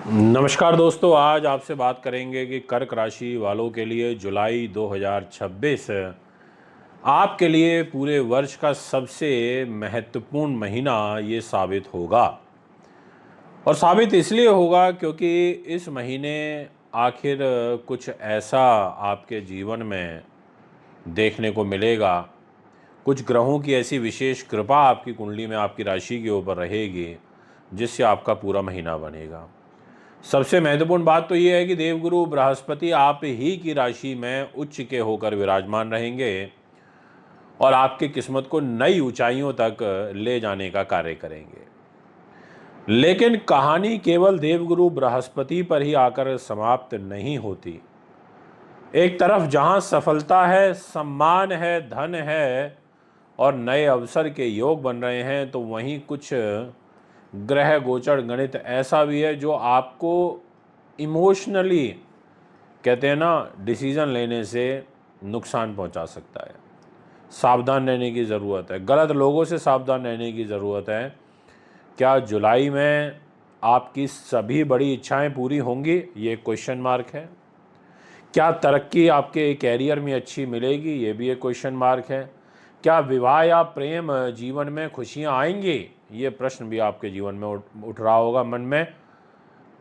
नमस्कार दोस्तों, आज आपसे बात करेंगे कि कर्क राशि वालों के लिए जुलाई 2026 आपके लिए पूरे वर्ष का सबसे महत्वपूर्ण महीना ये साबित होगा। और साबित इसलिए होगा क्योंकि इस महीने आखिर कुछ ऐसा आपके जीवन में देखने को मिलेगा। कुछ ग्रहों की ऐसी विशेष कृपा आपकी कुंडली में, आपकी राशि के ऊपर रहेगी, जिससे आपका पूरा महीना बनेगा। सबसे महत्वपूर्ण बात तो यह है कि देवगुरु बृहस्पति आप ही की राशि में उच्च के होकर विराजमान रहेंगे और आपकी किस्मत को नई ऊंचाइयों तक ले जाने का कार्य करेंगे। लेकिन कहानी केवल देवगुरु बृहस्पति पर ही आकर समाप्त नहीं होती। एक तरफ जहां सफलता है, सम्मान है, धन है और नए अवसर के योग बन रहे हैं, तो वहीं कुछ ग्रह गोचर गणित ऐसा भी है जो आपको इमोशनली, कहते हैं ना, डिसीजन लेने से नुकसान पहुंचा सकता है। सावधान रहने की ज़रूरत है, गलत लोगों से सावधान रहने की ज़रूरत है। क्या जुलाई में आपकी सभी बड़ी इच्छाएं पूरी होंगी? ये क्वेश्चन मार्क है। क्या तरक्की आपके कैरियर में अच्छी मिलेगी? ये भी एक क्वेश्चन मार्क है। क्या विवाह या प्रेम जीवन में खुशियां आएंगी? ये प्रश्न भी आपके जीवन में उठ रहा होगा मन में।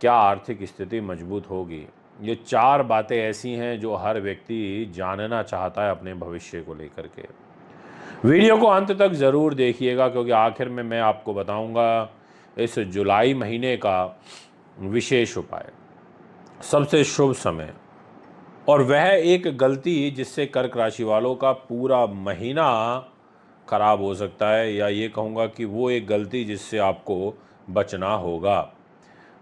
क्या आर्थिक स्थिति मजबूत होगी? ये चार बातें ऐसी हैं जो हर व्यक्ति जानना चाहता है अपने भविष्य को लेकर के। वीडियो को अंत तक ज़रूर देखिएगा, क्योंकि आखिर में मैं आपको बताऊंगा इस जुलाई महीने का विशेष उपाय, सबसे शुभ समय, और वह एक गलती जिससे कर्क राशि वालों का पूरा महीना खराब हो सकता है, या ये कहूँगा कि वो एक गलती जिससे आपको बचना होगा।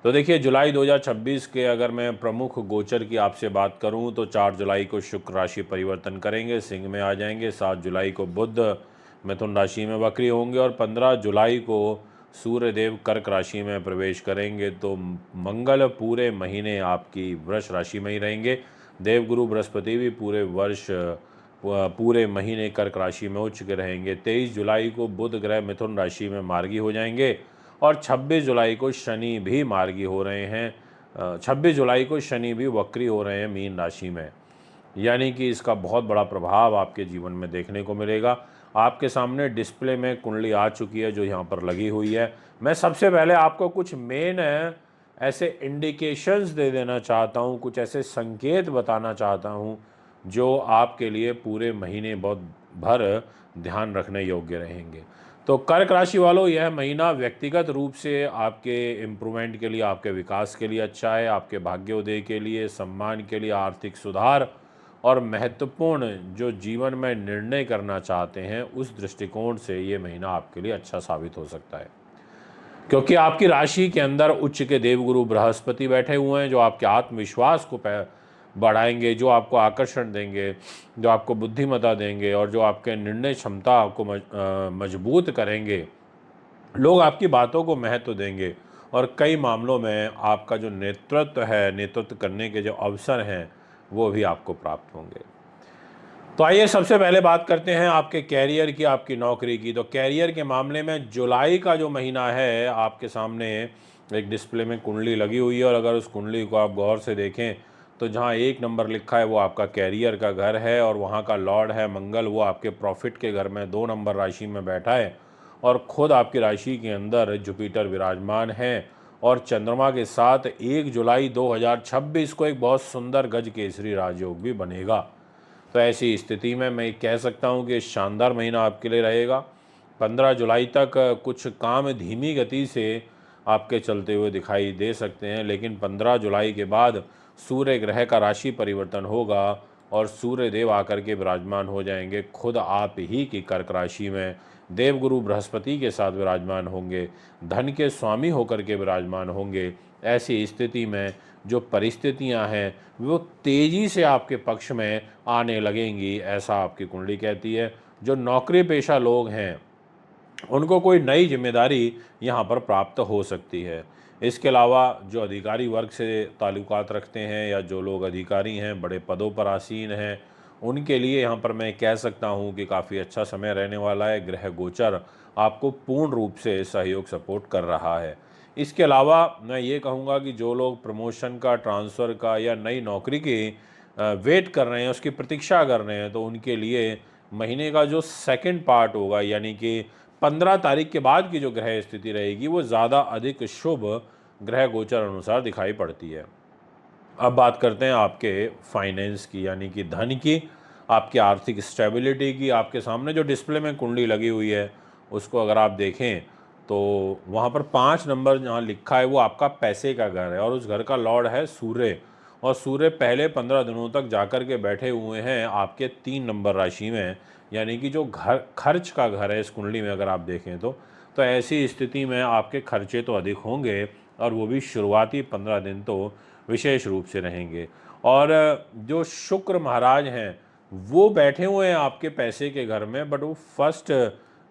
तो देखिए, जुलाई 2026 के अगर मैं प्रमुख गोचर की आपसे बात करूं तो 4 जुलाई को शुक्र राशि परिवर्तन करेंगे, सिंह में आ जाएंगे। 7 जुलाई को बुध मिथुन राशि में वक्री होंगे और 15 जुलाई को सूर्य देव कर्क राशि में प्रवेश करेंगे। तो मंगल पूरे महीने आपकी वृष राशि में ही रहेंगे। देवगुरु बृहस्पति भी पूरे वर्ष, पूरे महीने कर्क राशि में उच्च के रहेंगे। 23 जुलाई को बुध ग्रह मिथुन राशि में मार्गी हो जाएंगे और 26 जुलाई को शनि भी मार्गी हो रहे हैं। 26 जुलाई को शनि भी वक्री हो रहे हैं मीन राशि में। यानी कि इसका बहुत बड़ा प्रभाव आपके जीवन में देखने को मिलेगा। आपके सामने डिस्प्ले में कुंडली आ चुकी है जो यहाँ पर लगी हुई है। मैं सबसे पहले आपको कुछ मेन ऐसे इंडिकेशंस दे देना चाहता हूँ, कुछ ऐसे संकेत बताना चाहता हूँ जो आपके लिए पूरे महीने बहुत भर ध्यान रखने योग्य रहेंगे। तो कर्क राशि वालों, यह महीना व्यक्तिगत रूप से आपके इम्प्रूवमेंट के लिए, आपके विकास के लिए अच्छा है। आपके भाग्योदय के लिए, सम्मान के लिए, आर्थिक सुधार और महत्वपूर्ण जो जीवन में निर्णय करना चाहते हैं, उस दृष्टिकोण से ये महीना आपके लिए अच्छा साबित हो सकता है। क्योंकि आपकी राशि के अंदर उच्च के देवगुरु बृहस्पति बैठे हुए हैं जो आपके आत्मविश्वास को बढ़ाएंगे, जो आपको आकर्षण देंगे, जो आपको बुद्धिमत्ता देंगे और जो आपके निर्णय क्षमता आपको मजबूत करेंगे। लोग आपकी बातों को महत्व देंगे और कई मामलों में आपका जो नेतृत्व है, नेतृत्व करने के जो अवसर हैं, वो भी आपको प्राप्त होंगे। तो आइए सबसे पहले बात करते हैं आपके कैरियर की, आपकी नौकरी की। तो कैरियर के मामले में जुलाई का जो महीना है, आपके सामने एक डिस्प्ले में कुंडली लगी हुई है और अगर उस कुंडली को आप गौर से देखें तो जहां 1 नंबर लिखा है वो आपका कैरियर का घर है और वहां का लॉर्ड है मंगल, वो आपके प्रॉफिट के घर में 2 नंबर राशि में बैठा है और खुद आपकी राशि के अंदर जुपिटर विराजमान है। और चंद्रमा के साथ 1 जुलाई 2026 को एक बहुत सुंदर गज केसरी राजयोग भी बनेगा। तो ऐसी स्थिति में मैं कह सकता हूं कि शानदार महीना आपके लिए रहेगा। 15 जुलाई तक कुछ काम धीमी गति से आपके चलते हुए दिखाई दे सकते हैं, लेकिन 15 जुलाई के बाद सूर्य ग्रह का राशि परिवर्तन होगा और सूर्य देव आकर के विराजमान हो जाएंगे खुद आप ही की कर्क राशि में। देवगुरु बृहस्पति के साथ विराजमान होंगे, धन के स्वामी होकर के विराजमान होंगे। ऐसी स्थिति में जो परिस्थितियां हैं वो तेजी से आपके पक्ष में आने लगेंगी, ऐसा आपकी कुंडली कहती है। जो नौकरी पेशा लोग हैं उनको कोई नई जिम्मेदारी यहाँ पर प्राप्त हो सकती है। इसके अलावा जो अधिकारी वर्ग से ताल्लुकात रखते हैं या जो लोग अधिकारी हैं, बड़े पदों पर आसीन हैं, उनके लिए यहाँ पर मैं कह सकता हूँ कि काफ़ी अच्छा समय रहने वाला है। ग्रह गोचर आपको पूर्ण रूप से सहयोग सपोर्ट कर रहा है। इसके अलावा मैं ये कहूँगा कि जो लोग प्रमोशन का, ट्रांसफ़र का या नई नौकरी की वेट कर रहे हैं, उसकी प्रतीक्षा कर रहे हैं, तो उनके लिए महीने का जो सेकंड पार्ट होगा, यानी कि 15 तारीख के बाद की जो ग्रह स्थिति रहेगी, वो ज़्यादा अधिक शुभ ग्रह गोचर अनुसार दिखाई पड़ती है। अब बात करते हैं आपके फाइनेंस की, यानी कि धन की, आपकी आर्थिक स्टेबिलिटी की। आपके सामने जो डिस्प्ले में कुंडली लगी हुई है, उसको अगर आप देखें तो वहाँ पर 5 नंबर जहाँ लिखा है वो आपका पैसे का घर है, और उस घर का लॉर्ड है सूर्य। और सूर्य पहले 15 दिनों तक जाकर के बैठे हुए हैं आपके 3 नंबर राशि में, यानी कि जो घर खर्च का घर है इस कुंडली में अगर आप देखें तो ऐसी स्थिति में आपके खर्चे तो अधिक होंगे, और वो भी शुरुआती 15 दिन तो विशेष रूप से रहेंगे। और जो शुक्र महाराज हैं वो बैठे हुए हैं आपके पैसे के घर में, बट वो फर्स्ट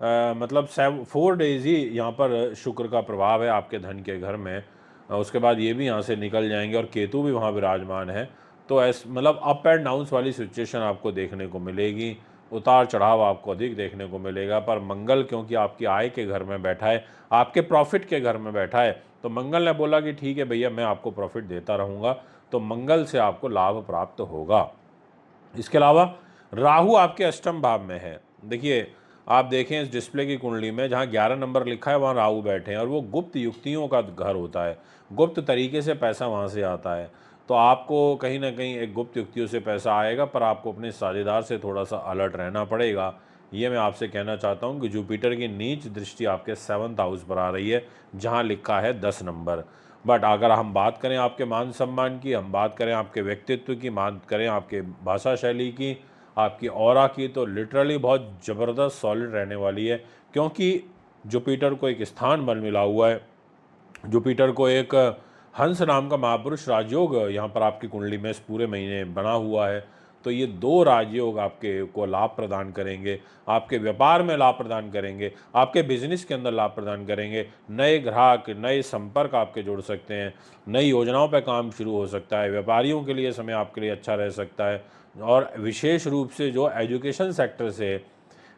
मतलब 4 डेज ही यहाँ पर शुक्र का प्रभाव है आपके धन के घर में। उसके बाद ये भी यहाँ से निकल जाएंगे, और केतु भी वहाँ विराजमान है। तो मतलब अप एंड डाउन्स वाली सिचुएशन आपको देखने को मिलेगी, उतार चढ़ाव आपको अधिक देखने को मिलेगा। पर मंगल क्योंकि आपकी आय के घर में बैठा है, आपके प्रॉफिट के घर में बैठा है, तो मंगल ने बोला कि ठीक है भैया, मैं आपको प्रॉफिट देता रहूँगा, तो मंगल से आपको लाभ प्राप्त होगा। इसके अलावा राहु आपके अष्टम भाव में है। देखिए, आप देखें इस डिस्प्ले की कुंडली में जहाँ 11 नंबर लिखा है वहाँ राहु बैठे हैं, और वो गुप्त युक्तियों का घर होता है, गुप्त तरीके से पैसा वहाँ से आता है। तो आपको कहीं ना कहीं एक गुप्त युक्तियों से पैसा आएगा, पर आपको अपने साझेदार से थोड़ा सा अलर्ट रहना पड़ेगा। ये मैं आपसे कहना चाहता हूँ कि जुपिटर की नीच दृष्टि आपके 7th हाउस पर आ रही है, जहाँ लिखा है 10 नंबर। बट अगर हम बात करें आपके मान सम्मान की, हम बात करें आपके व्यक्तित्व की, बात करें आपके भाषा शैली की, आपकी ऑरा की, तो लिटरली बहुत ज़बरदस्त सॉलिड रहने वाली है। क्योंकि जुपिटर को एक स्थान बल मिला हुआ है, जुपिटर को एक हंस नाम का महापुरुष राजयोग यहाँ पर आपकी कुंडली में इस पूरे महीने बना हुआ है। तो ये 2 राजयोग आपके को लाभ प्रदान करेंगे, आपके व्यापार में लाभ प्रदान करेंगे, आपके बिजनेस के अंदर लाभ प्रदान करेंगे। नए ग्राहक, नए संपर्क आपके जुड़ सकते हैं, नई योजनाओं पर काम शुरू हो सकता है। व्यापारियों के लिए समय आपके लिए अच्छा रह सकता है। और विशेष रूप से जो एजुकेशन सेक्टर से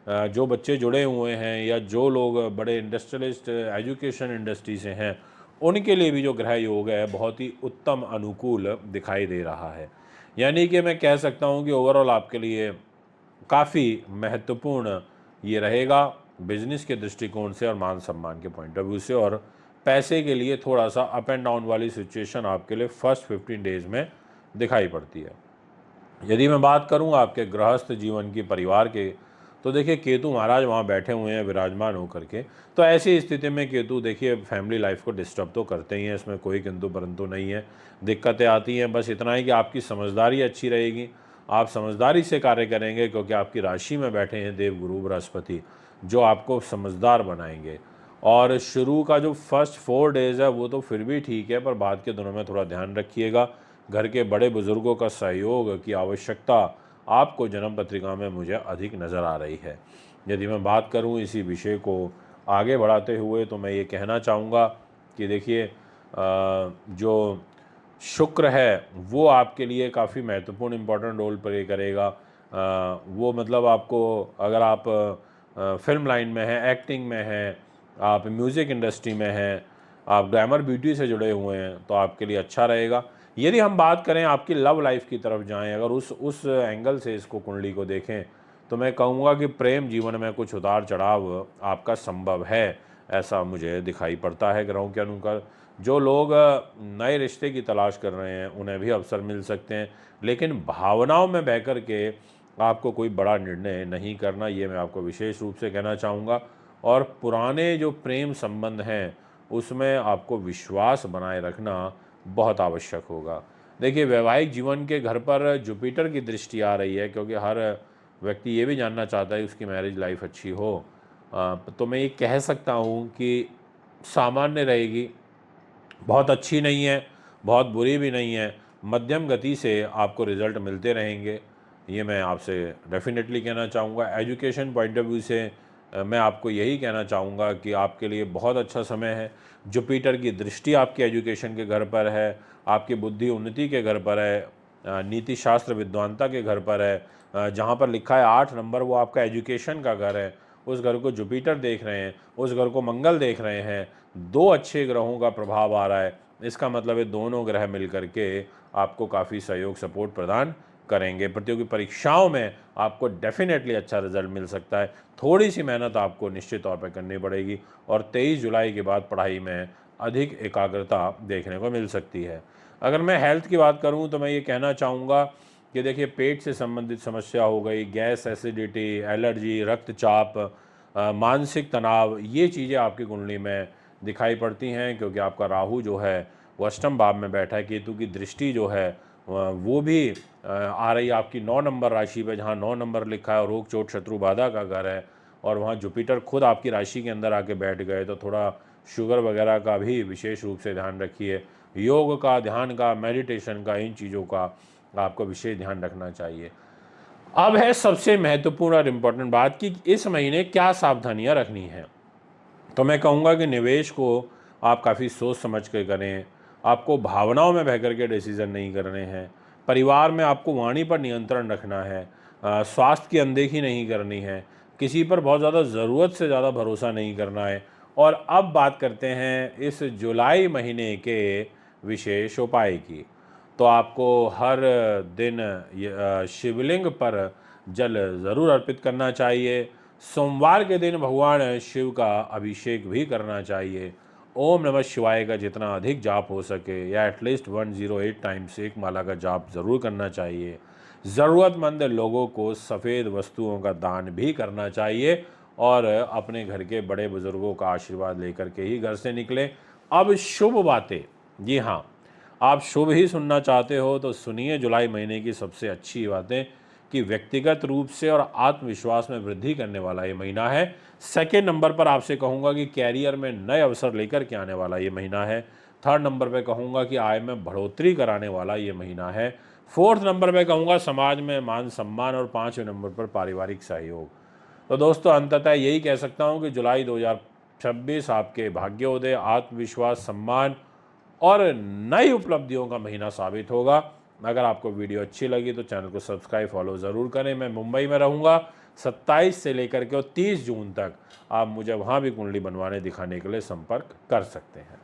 जो बच्चे जुड़े हुए हैं, या जो लोग बड़े इंडस्ट्रियलिस्ट एजुकेशन इंडस्ट्री से हैं, उनके लिए भी जो ग्रह योग है बहुत ही उत्तम अनुकूल दिखाई दे रहा है। यानी कि मैं कह सकता हूँ कि ओवरऑल आपके लिए काफ़ी महत्वपूर्ण ये रहेगा, बिजनेस के दृष्टिकोण से और मान सम्मान के पॉइंट ऑफ व्यू से। और पैसे के लिए थोड़ा सा अप एंड डाउन वाली सिचुएशन आपके लिए फर्स्ट 15 डेज में दिखाई पड़ती है। यदि मैं बात करूं आपके गृहस्थ जीवन की, परिवार के, तो देखिए केतु महाराज वहाँ बैठे हुए हैं विराजमान होकर के। तो ऐसी स्थिति में केतु देखिए फैमिली लाइफ को डिस्टर्ब तो करते ही हैं, इसमें कोई किंतु परंतु नहीं है। दिक्कतें आती हैं, बस इतना ही कि आपकी समझदारी अच्छी रहेगी, आप समझदारी से कार्य करेंगे, क्योंकि आपकी राशि में बैठे हैं देवगुरु बृहस्पति, जो आपको समझदार बनाएंगे। और शुरू का जो फर्स्ट 4 डेज़ है वो तो फिर भी ठीक है, पर बाद के दिनों में थोड़ा ध्यान रखिएगा। घर के बड़े बुजुर्गों का सहयोग की आवश्यकता आपको जन्म पत्रिका में मुझे अधिक नज़र आ रही है। यदि मैं बात करूं इसी विषय को आगे बढ़ाते हुए, तो मैं ये कहना चाहूँगा कि देखिए जो शुक्र है वो आपके लिए काफ़ी महत्वपूर्ण इम्पोर्टेंट रोल प्ले करेगा। वो मतलब आपको, अगर आप फिल्म लाइन में हैं, एक्टिंग में हैं, आप म्यूज़िक इंडस्ट्री में हैं, आप ग्लैमर ब्यूटी से जुड़े हुए हैं, तो आपके लिए अच्छा रहेगा। यदि हम बात करें आपकी लव लाइफ की तरफ जाएं, अगर उस एंगल से इसको कुंडली को देखें, तो मैं कहूँगा कि प्रेम जीवन में कुछ उतार चढ़ाव आपका संभव है, ऐसा मुझे दिखाई पड़ता है ग्रहों के अनुसार। जो लोग नए रिश्ते की तलाश कर रहे हैं उन्हें भी अवसर मिल सकते हैं, लेकिन भावनाओं में बह कर के आपको कोई बड़ा निर्णय नहीं करना, ये मैं आपको विशेष रूप से कहना चाहूँगा। और पुराने जो प्रेम संबंध हैं उसमें आपको विश्वास बनाए रखना बहुत आवश्यक होगा। देखिए, वैवाहिक जीवन के घर पर जुपिटर की दृष्टि आ रही है, क्योंकि हर व्यक्ति ये भी जानना चाहता है कि उसकी मैरिज लाइफ अच्छी हो। तो मैं ये कह सकता हूँ कि सामान्य रहेगी, बहुत अच्छी नहीं है, बहुत बुरी भी नहीं है, मध्यम गति से आपको रिज़ल्ट मिलते रहेंगे। ये मैं आपसे डेफ़िनेटली कहना चाहूँगा। एजुकेशन पॉइंट ऑफ व्यू से मैं आपको यही कहना चाहूँगा कि आपके लिए बहुत अच्छा समय है। जुपिटर की दृष्टि आपके एजुकेशन के घर पर है, आपकी बुद्धि उन्नति के घर पर है, नीति शास्त्र विद्वानता के घर पर है। जहाँ पर लिखा है 8 नंबर, वो आपका एजुकेशन का घर है। उस घर को जुपिटर देख रहे हैं, उस घर को मंगल देख रहे हैं, 2 अच्छे ग्रहों का प्रभाव आ रहा है, इसका मतलब है दोनों ग्रह मिल करके आपको काफ़ी सहयोग सपोर्ट प्रदान करेंगे। प्रतियोगी परीक्षाओं में आपको डेफिनेटली अच्छा रिजल्ट मिल सकता है। थोड़ी सी मेहनत आपको निश्चित तौर पर करनी पड़ेगी और 23 जुलाई के बाद पढ़ाई में अधिक एकाग्रता देखने को मिल सकती है। अगर मैं हेल्थ की बात करूं तो मैं ये कहना चाहूँगा कि देखिए, पेट से संबंधित समस्या हो गई, गैस, एसिडिटी, एलर्जी, रक्तचाप, मानसिक तनाव, ये चीज़ें आपकी कुंडली में दिखाई पड़ती हैं, क्योंकि आपका राहु जो है वो अष्टम भाव में बैठा है। केतु की दृष्टि जो है वो भी आ रही है आपकी 9 नंबर राशि पे, जहाँ 9 नंबर लिखा है, रोग चोट शत्रु बाधा का घर है, और वहाँ जुपिटर खुद आपकी राशि के अंदर आके बैठ गए, तो थोड़ा शुगर वगैरह का भी विशेष रूप से ध्यान रखिए। योग का, ध्यान का, मेडिटेशन का, इन चीज़ों का आपको विशेष ध्यान रखना चाहिए। अब है सबसे महत्वपूर्ण और इम्पोर्टेंट बात कि इस महीने क्या सावधानियां रखनी है। तो मैं कहूँगा कि निवेश को आप काफ़ी सोच समझ के करें, आपको भावनाओं में बह कर के डिसीज़न नहीं करने हैं, परिवार में आपको वाणी पर नियंत्रण रखना है, स्वास्थ्य की अनदेखी नहीं करनी है, किसी पर बहुत ज़्यादा ज़रूरत से ज़्यादा भरोसा नहीं करना है। और अब बात करते हैं इस जुलाई महीने के विशेष उपाय की। तो आपको हर दिन शिवलिंग पर जल ज़रूर अर्पित करना चाहिए। सोमवार के दिन भगवान शिव का अभिषेक भी करना चाहिए। ओम नमः शिवाय का जितना अधिक जाप हो सके, या एटलीस्ट 108 टाइम्स एक माला का जाप ज़रूर करना चाहिए। ज़रूरतमंद लोगों को सफ़ेद वस्तुओं का दान भी करना चाहिए, और अपने घर के बड़े बुज़ुर्गों का आशीर्वाद लेकर के ही घर से निकलें। अब शुभ बातें, जी हाँ, आप शुभ ही सुनना चाहते हो तो सुनिए जुलाई महीने की सबसे अच्छी बातें, कि व्यक्तिगत रूप से और आत्मविश्वास में वृद्धि करने वाला ये महीना है। सेकेंड नंबर पर आपसे कहूँगा कि कैरियर में नए अवसर लेकर के आने वाला ये महीना है। थर्ड नंबर पे कहूँगा कि आय में बढ़ोतरी कराने वाला ये महीना है। फोर्थ नंबर पे कहूँगा समाज में मान सम्मान, और 5वें नंबर पर पारिवारिक सहयोग। तो दोस्तों, अंततः यही कह सकता हूँ कि जुलाई 2026 आपके भाग्योदय, आत्मविश्वास, सम्मान और नई उपलब्धियों का महीना साबित होगा। अगर आपको वीडियो अच्छी लगी तो चैनल को सब्सक्राइब, फॉलो ज़रूर करें। मैं मुंबई में रहूँगा 27 से लेकर के और 30 जून तक। आप मुझे वहाँ भी कुंडली बनवाने दिखाने के लिए संपर्क कर सकते हैं।